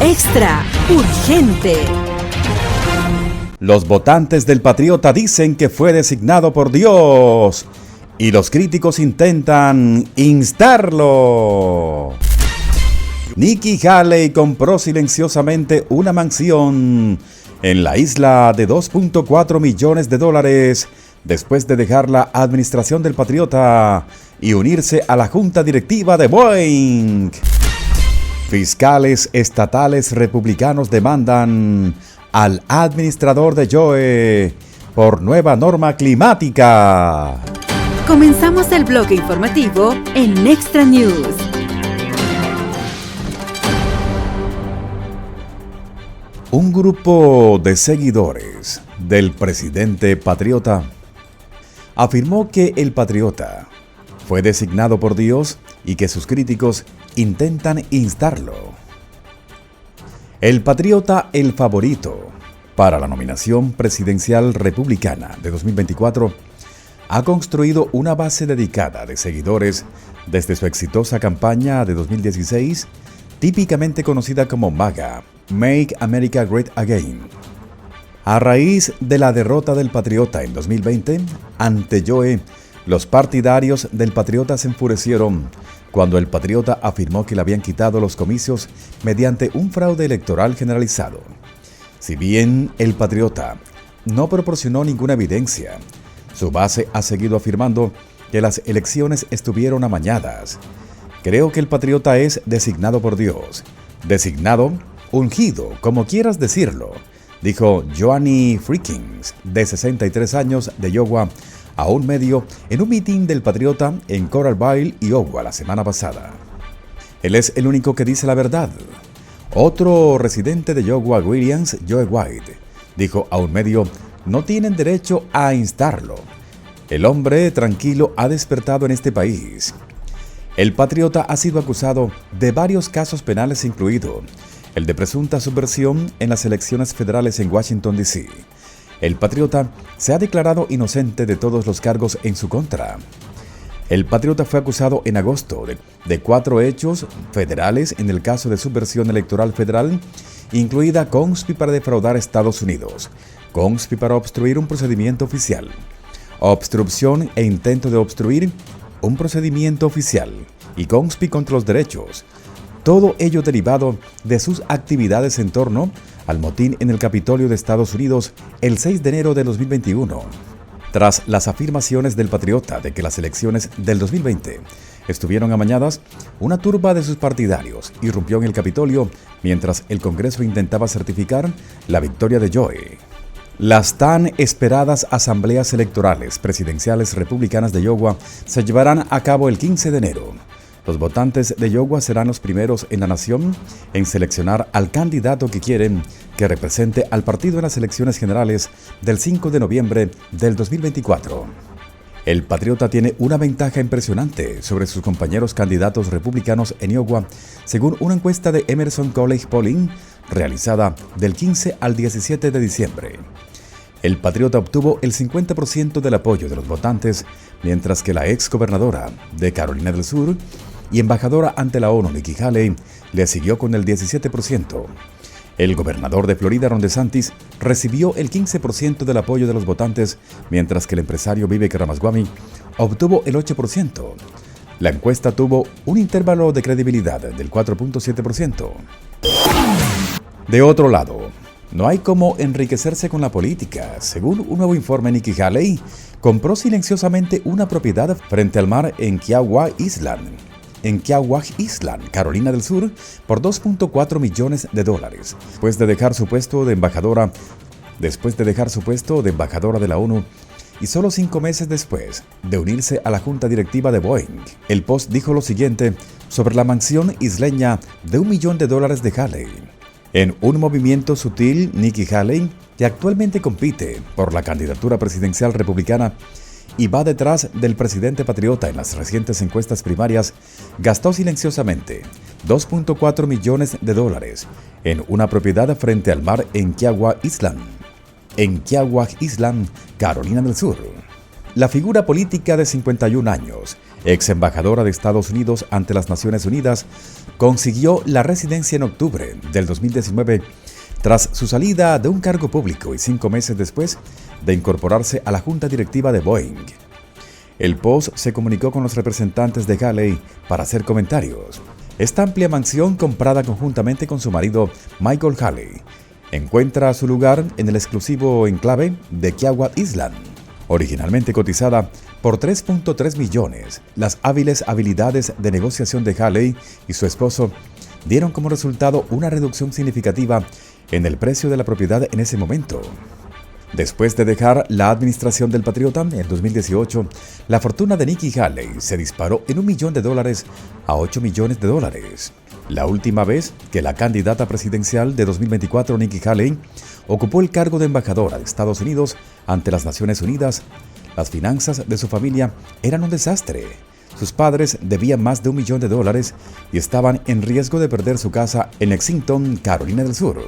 Extra urgente. Los votantes del Patriota dicen que fue designado por Dios y los críticos intentan instarlo. Nikki Haley compró silenciosamente una mansión en la isla de $2.4 millones después de dejar la administración del Patriota y unirse a la junta directiva de Boeing. Fiscales estatales republicanos demandan al administrador de Joe por nueva norma climática. Comenzamos el bloque informativo en Extra News. Un grupo de seguidores del presidente patriota afirmó que el patriota fue designado por Dios y que sus críticos intentan instarlo. El patriota, el favorito para la nominación presidencial republicana de 2024, ha construido una base dedicada de seguidores desde su exitosa campaña de 2016, típicamente conocida como MAGA, Make America Great Again. A raíz de la derrota del Patriota en 2020 ante Joe, los partidarios del Patriota se enfurecieron cuando el Patriota afirmó que le habían quitado los comicios mediante un fraude electoral generalizado. Si bien el Patriota no proporcionó ninguna evidencia, su base ha seguido afirmando que las elecciones estuvieron amañadas. Creo que el Patriota es designado por Dios. Designado, ungido, como quieras decirlo, dijo Joanny Freakins, de 63 años, de Iowa, a un medio en un mitin del Patriota en Coralville, Iowa, la semana pasada. Él es el único que dice la verdad. Otro residente de Iowa, Williams, Joe White, dijo a un medio: no tienen derecho a instarlo. El hombre tranquilo ha despertado en este país. El Patriota ha sido acusado de varios casos penales, incluido el de presunta subversión en las elecciones federales en Washington, D.C. El Patriota se ha declarado inocente de todos los cargos en su contra. El Patriota fue acusado en agosto de 4 hechos federales en el caso de subversión electoral federal, incluida conspi para defraudar a Estados Unidos, conspi para obstruir un procedimiento oficial, obstrucción e intento de obstruir un procedimiento oficial y conspi contra los derechos. Todo ello derivado de sus actividades en torno al motín en el Capitolio de Estados Unidos el 6 de enero de 2021. Tras las afirmaciones del Patriota de que las elecciones del 2020 estuvieron amañadas, una turba de sus partidarios irrumpió en el Capitolio mientras el Congreso intentaba certificar la victoria de Joe. Las tan esperadas asambleas electorales presidenciales republicanas de Iowa se llevarán a cabo el 15 de enero. Los votantes de Iowa serán los primeros en la nación en seleccionar al candidato que quieren que represente al partido en las elecciones generales del 5 de noviembre del 2024. El Patriota tiene una ventaja impresionante sobre sus compañeros candidatos republicanos en Iowa, según una encuesta de Emerson College Polling realizada del 15 al 17 de diciembre. El Patriota obtuvo el 50% del apoyo de los votantes, mientras que la ex gobernadora de Carolina del Sur y embajadora ante la ONU, Nikki Haley, le siguió con el 17%. El gobernador de Florida, Ron DeSantis, recibió el 15% del apoyo de los votantes, mientras que el empresario Vivek Ramaswamy obtuvo el 8%. La encuesta tuvo un intervalo de credibilidad del 4.7%. De otro lado, no hay cómo enriquecerse con la política. Según un nuevo informe, Nikki Haley compró silenciosamente una propiedad frente al mar en Kiowa Island, Carolina del Sur, por $2.4 millones, después de dejar su puesto de embajadora de la ONU y solo 5 meses después de unirse a la junta directiva de Boeing. El Post dijo lo siguiente sobre la mansión isleña de $1 millón de Haley. En un movimiento sutil, Nikki Haley, que actualmente compite por la candidatura presidencial republicana y va detrás del presidente patriota en las recientes encuestas primarias, gastó silenciosamente $2.4 millones en una propiedad frente al mar en Kiowa Island, Carolina del Sur. La figura política de 51 años ex embajadora de Estados Unidos ante las Naciones Unidas, consiguió la residencia en octubre del 2019 tras su salida de un cargo público y 5 meses después de incorporarse a la junta directiva de Boeing. El Post se comunicó con los representantes de Haley para hacer comentarios. Esta amplia mansión, comprada conjuntamente con su marido Michael Haley, encuentra su lugar en el exclusivo enclave de Kiawah Island. Originalmente cotizada por $3.3 millones, las hábiles habilidades de negociación de Haley y su esposo dieron como resultado una reducción significativa en el precio de la propiedad en ese momento. Después de dejar la administración del Patriota en 2018, la fortuna de Nikki Haley se disparó en $1 millón a $8 millones. La última vez que la candidata presidencial de 2024, Nikki Haley, ocupó el cargo de embajadora de Estados Unidos ante las Naciones Unidas, las finanzas de su familia eran un desastre. Sus padres debían más de $1 millón y estaban en riesgo de perder su casa en Lexington, Carolina del Sur.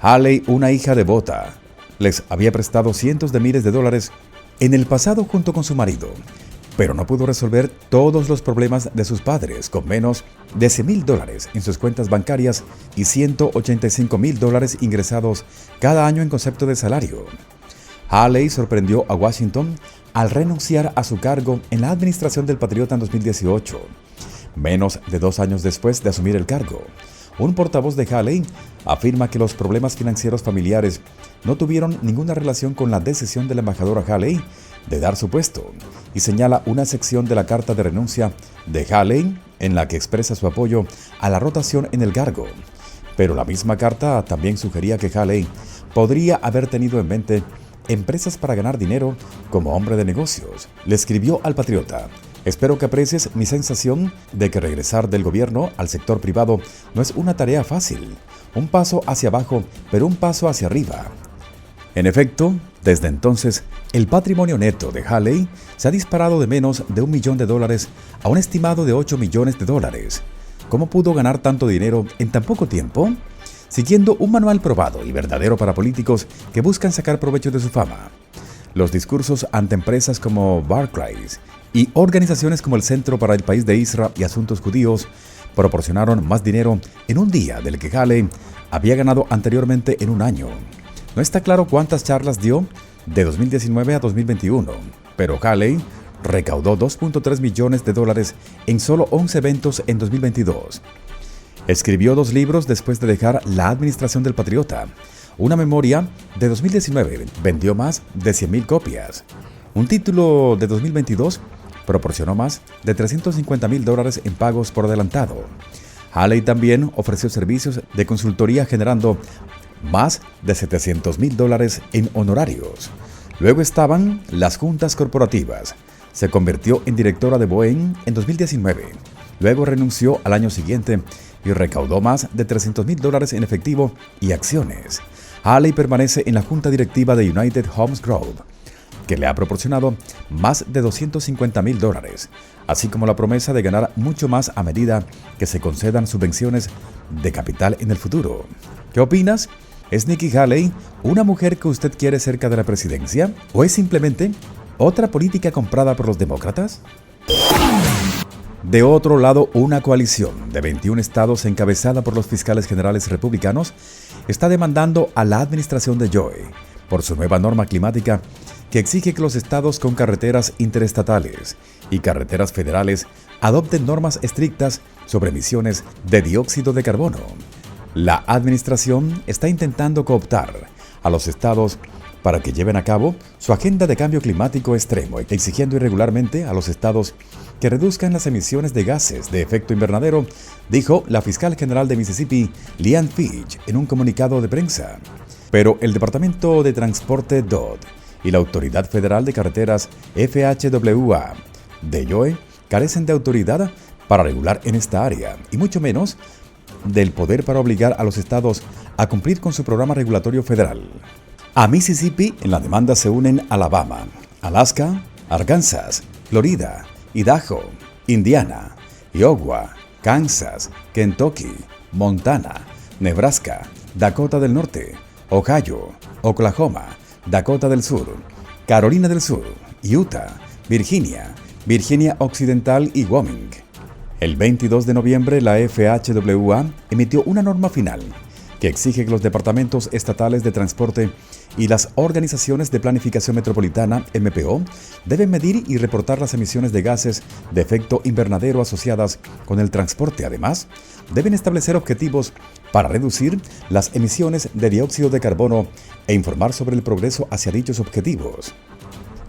Haley, una hija devota, les había prestado cientos de miles de dólares en el pasado junto con su marido, pero no pudo resolver todos los problemas de sus padres con menos de $100,000 en sus cuentas bancarias y $185,000 ingresados cada año en concepto de salario. Haley sorprendió a Washington al renunciar a su cargo en la administración del Patriota en 2018, menos de 2 años después de asumir el cargo. Un portavoz de Haley afirma que los problemas financieros familiares no tuvieron ninguna relación con la decisión de la embajadora Haley de dar su puesto y señala una sección de la carta de renuncia de Haley en la que expresa su apoyo a la rotación en el cargo. Pero la misma carta también sugería que Haley podría haber tenido en mente empresas para ganar dinero como hombre de negocios. Le escribió al Patriota: espero que aprecies mi sensación de que regresar del gobierno al sector privado no es una tarea fácil. Un paso hacia abajo, pero un paso hacia arriba. En efecto, desde entonces, el patrimonio neto de Haley se ha disparado de menos de $1 millón a un estimado de $8 millones. ¿Cómo pudo ganar tanto dinero en tan poco tiempo? Siguiendo un manual probado y verdadero para políticos que buscan sacar provecho de su fama. Los discursos ante empresas como Barclays y organizaciones como el Centro para el País de Israel y Asuntos Judíos proporcionaron más dinero en un día del que Haley había ganado anteriormente en un año. No está claro cuántas charlas dio de 2019 a 2021, pero Haley recaudó $2.3 millones en solo 11 eventos en 2022. Escribió 2 libros después de dejar la administración del Patriota. Una memoria de 2019 vendió más de 100,000 copias. Un título de 2022 proporcionó más de $350,000 en pagos por adelantado. Haley también ofreció servicios de consultoría generando más de $700,000 en honorarios. Luego estaban las juntas corporativas. Se convirtió en directora de Boeing en 2019. Luego renunció al año siguiente y recaudó más de $300,000 en efectivo y acciones. Haley permanece en la junta directiva de United Homes Group, que le ha proporcionado más de $250,000, así como la promesa de ganar mucho más a medida que se concedan subvenciones de capital en el futuro. ¿Qué opinas? ¿Es Nikki Haley una mujer que usted quiere cerca de la presidencia? ¿O es simplemente otra política comprada por los demócratas? De otro lado, una coalición de 21 estados encabezada por los fiscales generales republicanos está demandando a la administración de Joe por su nueva norma climática que exige que los estados con carreteras interestatales y carreteras federales adopten normas estrictas sobre emisiones de dióxido de carbono. La administración está intentando cooptar a los estados para que lleven a cabo su agenda de cambio climático extremo, exigiendo irregularmente a los estados que reduzcan las emisiones de gases de efecto invernadero, dijo la fiscal general de Mississippi, Leanne Fitch, en un comunicado de prensa. Pero el Departamento de Transporte DOT y la Autoridad Federal de Carreteras FHWA de Joe carecen de autoridad para regular en esta área, y mucho menos del poder para obligar a los estados a cumplir con su programa regulatorio federal. A Mississippi en la demanda se unen Alabama, Alaska, Arkansas, Florida, Idaho, Indiana, Iowa, Kansas, Kentucky, Montana, Nebraska, Dakota del Norte, Ohio, Oklahoma, Dakota del Sur, Carolina del Sur, Utah, Virginia, Virginia Occidental y Wyoming. El 22 de noviembre, la FHWA emitió una norma final que exige que los departamentos estatales de transporte y las organizaciones de planificación metropolitana, MPO, deben medir y reportar las emisiones de gases de efecto invernadero asociadas con el transporte. Además, deben establecer objetivos para reducir las emisiones de dióxido de carbono e informar sobre el progreso hacia dichos objetivos.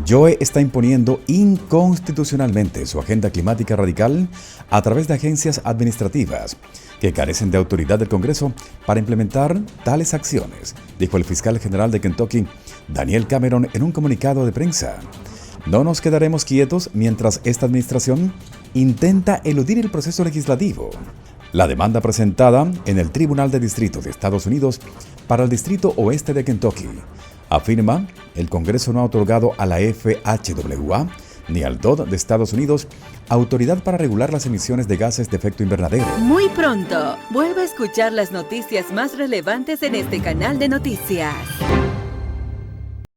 JOE está imponiendo inconstitucionalmente su agenda climática radical a través de agencias administrativas que carecen de autoridad del Congreso para implementar tales acciones, dijo el fiscal general de Kentucky, Daniel Cameron, en un comunicado de prensa. No nos quedaremos quietos mientras esta administración intenta eludir el proceso legislativo. La demanda presentada en el Tribunal de Distrito de Estados Unidos para el Distrito Oeste de Kentucky afirma el Congreso no ha otorgado a la FHWA ni al DOD de Estados Unidos autoridad para regular las emisiones de gases de efecto invernadero. Muy pronto, vuelve a escuchar las noticias más relevantes en este canal de noticias.